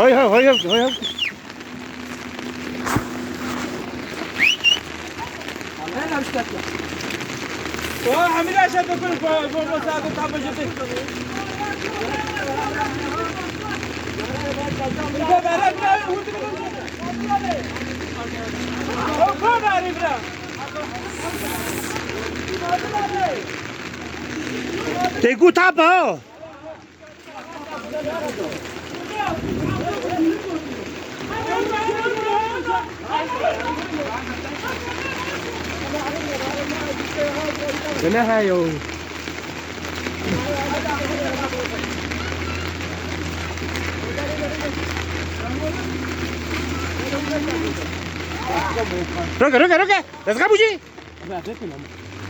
هاي انا مش كاتله وعامل عشان تكون فوق مساعدة تعب جدي تيجو تابا Cái hai rồi. Roga. Desgabuji.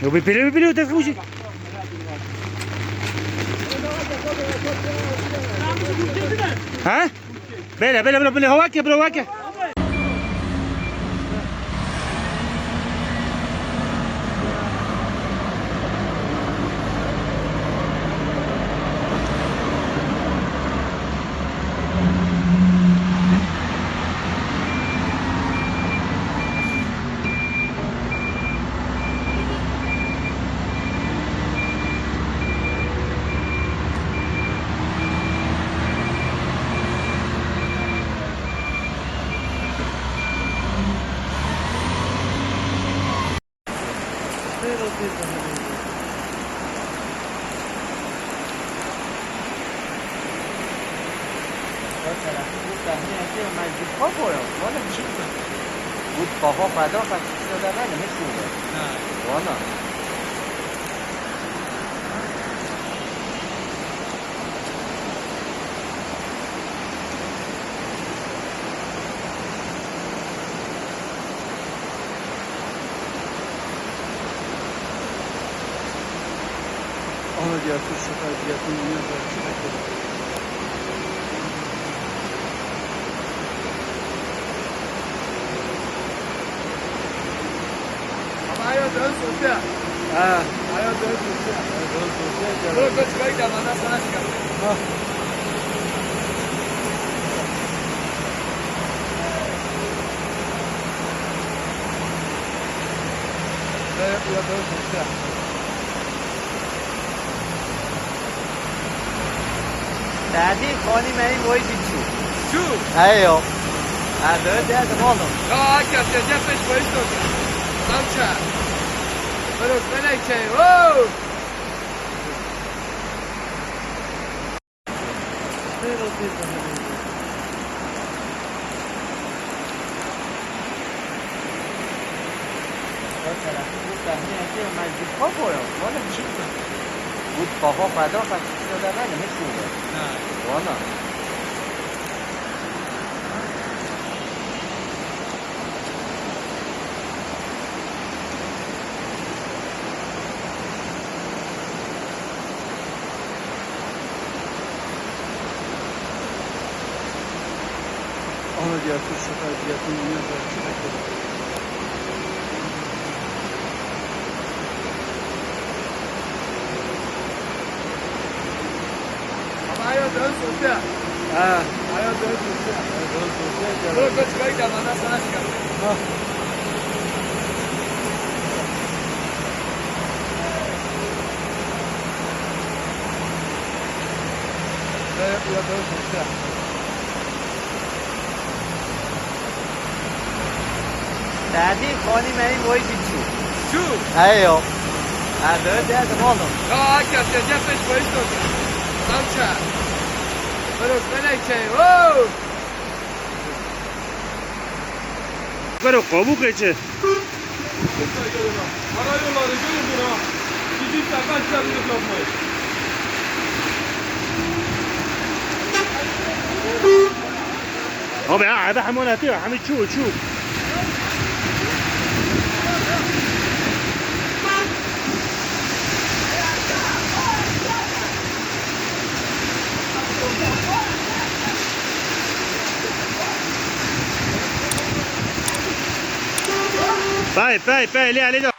Eu me pediu, desgabuji. Hã? Bele, هو واكه. بود بابا فدا پس شده نه خوبه وانا Ona diğer tur sefer diğer tur dünya kadar Ayo dön sosyal. Ayo dön sosyal. Dur çıkayım bana sana çıkar. Ya dön sosyal. Daddy, خانی من این وای Şu. ایو داره درد مالم Ya hakem cepheş koyuş oldu. Amca. Böyle meleke. Oo. بود بابا فدا پس شده نه خوبه وانا Ona diğer tur sefer diğer tur dünya kadar Ayo dön sosyal. Ayo dön sosyal. Dur çıkayım bana sana çıkar. Ya dön sosyal. Daddy, خانی من این وای Şu. ایو داره درد مالم Ya hakem cepheş koyuş oldu. Amca. Böyle meleke. Oo. Pero como que che? Karayolları görün ha. Gidip de kaçlarını yapmayın. هو بقى حموناتي حميد شو Vai, lì,